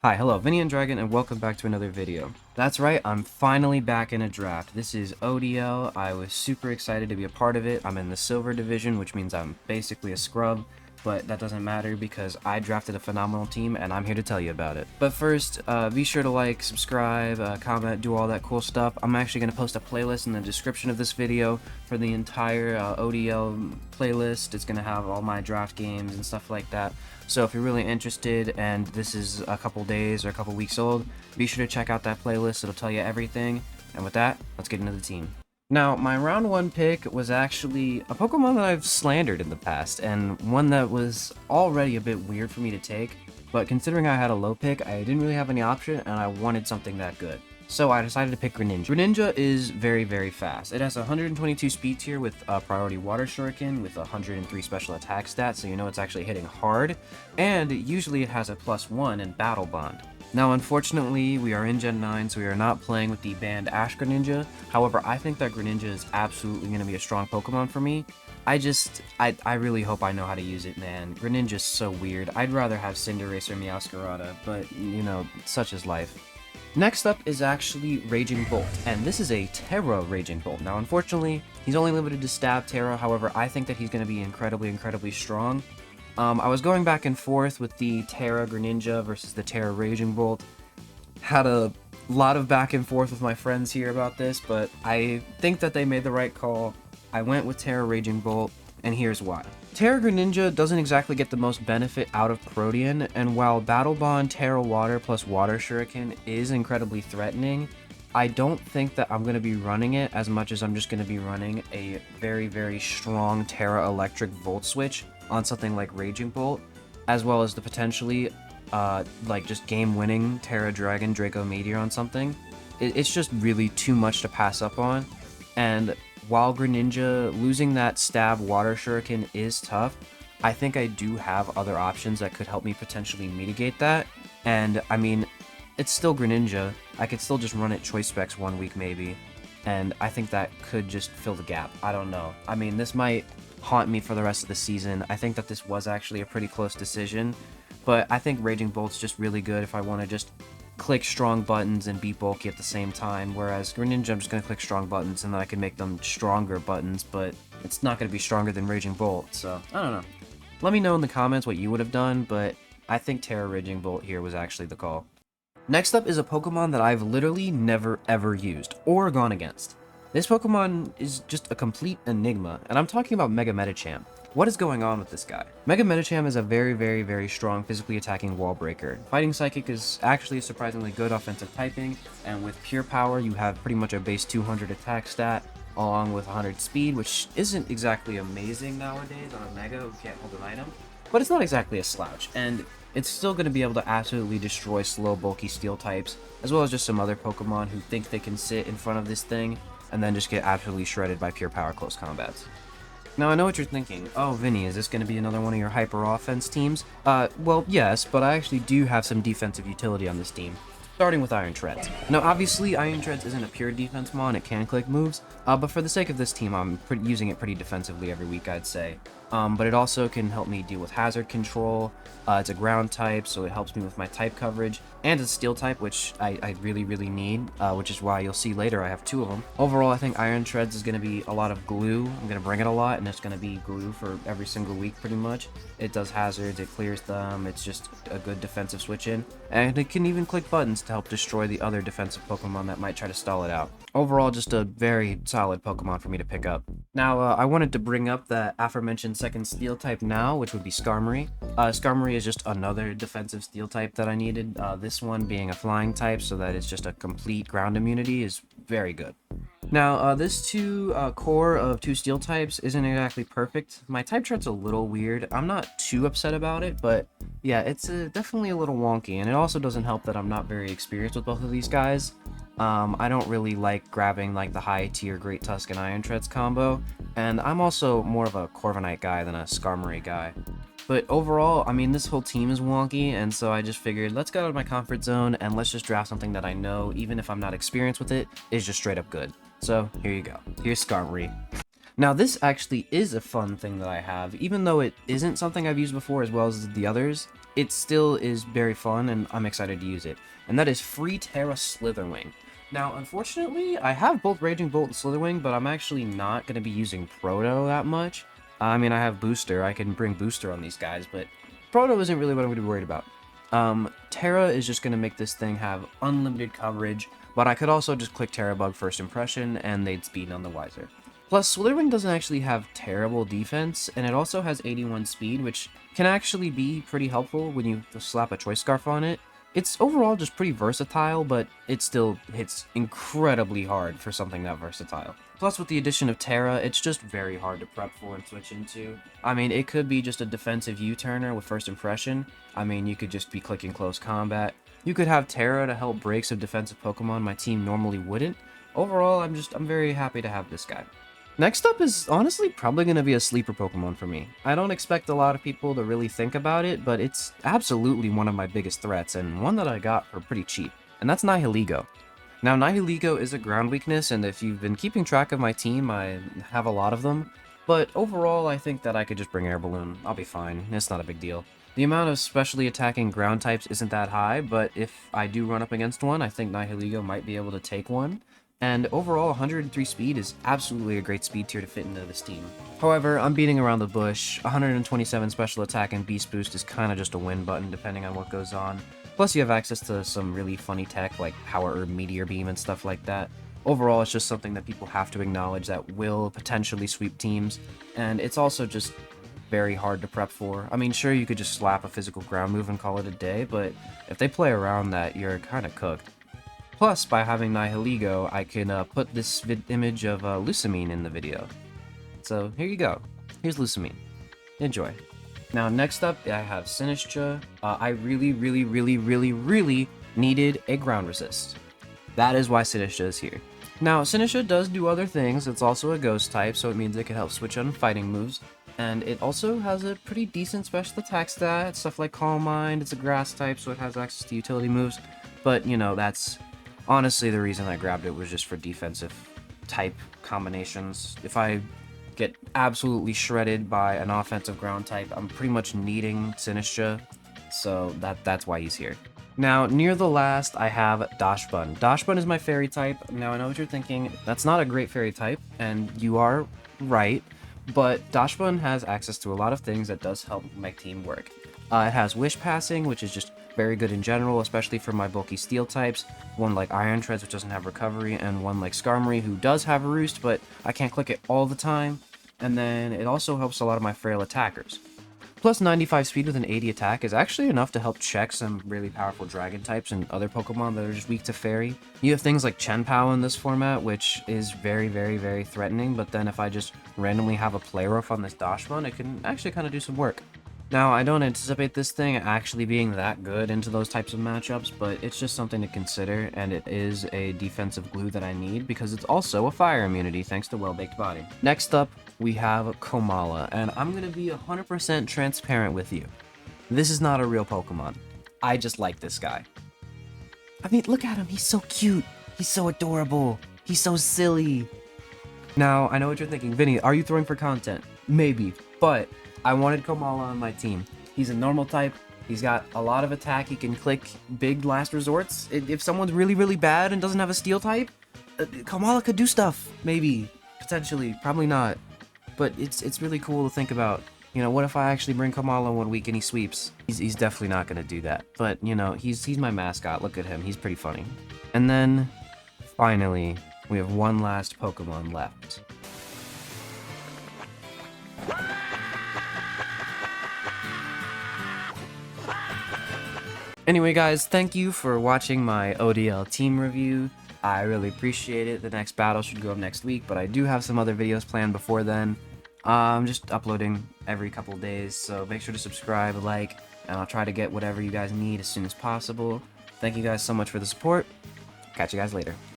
Hi, hello, Vinny and Dragon, and welcome back to another video. That's right, I'm finally back in a draft. This is ODL. I was super excited to be a part of it. I'm in the silver division, which means I'm basically a scrub, but that doesn't matter because I drafted a phenomenal team and I'm here to tell you about it. But first, be sure to like, subscribe, comment, do all that cool stuff. I'm actually going to post a playlist in the description of this video for the entire ODL playlist. It's going to have all my draft games and stuff like that. So if you're really interested and this is a couple days or a couple weeks old, be sure to check out that playlist. It'll tell you everything. And with that, let's get into the team. Now, my round 1 pick was actually a Pokemon that I've slandered in the past, and one that was already a bit weird for me to take, but considering I had a low pick, I didn't really have any option, and I wanted something that good. So I decided to pick Greninja. Greninja is very, very fast. It has 122 speed tier with priority water shuriken with 103 special attack stats, so you know it's actually hitting hard, and usually it has a +1 in Battle Bond. Now, unfortunately, we are in Gen 9, so we are not playing with the banned Ash Greninja. However, I think that Greninja is absolutely going to be a strong Pokemon for me. I really hope I know how to use it, man. Greninja's so weird. I'd rather have Cinderace or Meowscarada, but, you know, such is life. Next up is actually Raging Bolt, and this is a Terra Raging Bolt. Now, unfortunately, he's only limited to Stab Terra. However, I think that he's going to be incredibly strong. I was going back and forth with the Terra Greninja versus the Terra Raging Bolt. Had a lot of back and forth with my friends here about this, but I think that they made the right call. I went with Terra Raging Bolt, and here's why. Terra Greninja doesn't exactly get the most benefit out of Protean, and while Battle Bond Terra Water plus Water Shuriken is incredibly threatening, I don't think that I'm going to be running it as much as I'm just going to be running a very strong Terra Electric Volt Switch on something like Raging Bolt, as well as the potentially, like just game-winning Terra Dragon Draco Meteor on something. It's just really too much to pass up on, and while Greninja losing that Stab Water Shuriken is tough, I think I do have other options that could help me potentially mitigate that, and I mean, it's still Greninja. I could still just run it Choice Specs 1 week maybe, and I think that could just fill the gap. I don't know. I mean, this might haunt me for the rest of the season. I think that this was actually a pretty close decision, but I think Raging Bolt's just really good if I want to just click strong buttons and be bulky at the same time, whereas Greninja, I'm just going to click strong buttons and then I can make them stronger buttons, but it's not going to be stronger than Raging Bolt, so I don't know. Let me know in the comments what you would have done, but I think Terra Raging Bolt here was actually the call. Next up is a Pokemon that I've literally never ever used or gone against. This Pokemon is just a complete enigma, and I'm talking about Mega Metacham. What is going on with this guy? Mega Metacham is a very strong physically attacking wall breaker. Fighting Psychic is actually a surprisingly good offensive typing, and with Pure Power you have pretty much a base 200 attack stat, along with 100 speed, which isn't exactly amazing nowadays on a Mega who can't hold an item, but it's not exactly a slouch, and it's still going to be able to absolutely destroy slow, bulky steel types, as well as just some other Pokemon who think they can sit in front of this thing and then just get absolutely shredded by Pure Power close combats. Now, I know what you're thinking. Oh, Vinny, is this going to be another one of your hyper offense teams? Well, yes, but I actually do have some defensive utility on this team. Starting with Iron Treads. Now, obviously, Iron Treads isn't a pure defense mon, it can click moves, but for the sake of this team, I'm using it pretty defensively every week, I'd say. But it also can help me deal with hazard control. It's a ground type, so it helps me with my type coverage, and it's a steel type, which I really need, which is why you'll see later I have 2 of them. Overall, I think Iron Treads is going to be a lot of glue. I'm going to bring it a lot, and it's going to be glue for every single week, pretty much. It does hazards, it clears them, it's just a good defensive switch-in, and it can even click buttons to help destroy the other defensive Pokemon that might try to stall it out. Overall, just a very solid Pokemon for me to pick up. Now, I wanted to bring up the aforementioned second steel type now, which would be Skarmory. Skarmory is just another defensive steel type that I needed. This one being a flying type, so that it's just a complete ground immunity, is very good. Now, this core of 2 steel types isn't exactly perfect. My type chart's a little weird. I'm not too upset about it, but yeah, it's definitely a little wonky, and it also doesn't help that I'm not very experienced with both of these guys. I don't really like grabbing like the high tier Great Tusk and Iron Treads combo, and I'm also more of a Corviknight guy than a Skarmory guy. But overall, I mean, this whole team is wonky, and so I just figured, let's get out of my comfort zone, and let's just draft something that I know, even if I'm not experienced with it, is just straight up good. So, here you go. Here's Skarmory. Now, this actually is a fun thing that I have, even though it isn't something I've used before as well as the others. it still is very fun, and I'm excited to use it. And that is Free Terra Slitherwing. Now, unfortunately, I have both Raging Bolt and Slitherwing, but I'm actually not going to be using Proto that much. I mean, I have Booster. I can bring Booster on these guys, but Proto isn't really what I'm going to be worried about. Terra is just going to make this thing have unlimited coverage, but I could also just click Terra Bug First Impression, and they'd be none the wiser. Plus, Slitherwing doesn't actually have terrible defense, and it also has 81 speed, which can actually be pretty helpful when you slap a Choice Scarf on it. It's overall just pretty versatile, but it still hits incredibly hard for something that versatile. Plus, with the addition of Terra, it's just very hard to prep for and switch into. I mean, it could be just a defensive U-turner with First Impression. I mean, you could just be clicking Close Combat. You could have Terra to help break some defensive Pokemon my team normally wouldn't. Overall, I'm very happy to have this guy. Next up is honestly probably going to be a sleeper Pokemon for me. I don't expect a lot of people to really think about it, but it's absolutely one of my biggest threats, and one that I got for pretty cheap, and that's Nihilego. Now, Nihilego is a ground weakness, and if you've been keeping track of my team, I have a lot of them, but overall I think that I could just bring Air Balloon. I'll be fine, it's not a big deal. The amount of specially attacking ground types isn't that high, but if I do run up against one, I think Nihilego might be able to take one. And overall, 103 speed is absolutely a great speed tier to fit into this team. However, I'm beating around the bush. 127 special attack and beast boost is kind of just a win button depending on what goes on. Plus you have access to some really funny tech like Power Herb, Meteor Beam, and stuff like that. Overall, it's just something that people have to acknowledge that will potentially sweep teams, and it's also just very hard to prep for. I mean, sure, you could just slap a physical ground move and call it a day, but if they play around that, you're kind of cooked. Plus, by having Nihilego, I can put this image of Lucamine in the video. So here you go. Here's Lucamine. Enjoy. Now, next up, I have Sinistcha. I really needed a ground resist. That is why Sinistcha is here. Now, Sinistcha does do other things. It's also a ghost type, so it means it can help switch on fighting moves. And it also has a pretty decent special attack stat, stuff like Calm Mind. It's a grass type, so it has access to utility moves. But, you know, that's honestly the reason I grabbed it was just for defensive type combinations. If I get absolutely shredded by an offensive ground type, I'm pretty much needing Sinistcha, so that's why he's here. Now, near the last, I have Dachsbun. Dachsbun is my fairy type. Now, I know what you're thinking. That's not a great fairy type, and you are right, but Dachsbun has access to a lot of things that does help my team work. It has Wish Passing, which is just very good in general, especially for my bulky steel types. One like Iron Treads, which doesn't have recovery, and one like Skarmory, who does have Roost, but I can't click it all the time. And then it also helps a lot of my frail attackers. Plus 95 speed with an 80 attack is actually enough to help check some really powerful dragon types and other Pokemon that are just weak to fairy. You have things like Chenpao in this format, which is very threatening, but then if I just randomly have a Play Rough on this Dachsbun, it can actually kind of do some work. Now, I don't anticipate this thing actually being that good into those types of matchups, but it's just something to consider, and it is a defensive glue that I need because it's also a fire immunity thanks to Well-Baked Body. Next up, we have Komala, and I'm going to be 100% transparent with you. This is not a real Pokemon. I just like this guy. I mean, look at him. He's so cute. He's so adorable. He's so silly. Now, I know what you're thinking. Vinny, are you throwing for content? Maybe, but I wanted Komala on my team. He's a normal type. He's got a lot of attack. He can click big last resorts. If someone's really bad and doesn't have a steel type, Komala could do stuff. Maybe. Potentially. Probably not. But it's really cool to think about. You know, what if I actually bring Komala 1 week and he sweeps? He's definitely not going to do that. But, you know, he's my mascot. Look at him. He's pretty funny. And then, finally, we have one last Pokemon left. Anyway, guys, thank you for watching my ODL team review. I really appreciate it. The next battle should go up next week, but I do have some other videos planned before then. I'm just uploading every couple of days, so make sure to subscribe, like, and I'll try to get whatever you guys need as soon as possible. Thank you guys so much for the support. Catch you guys later.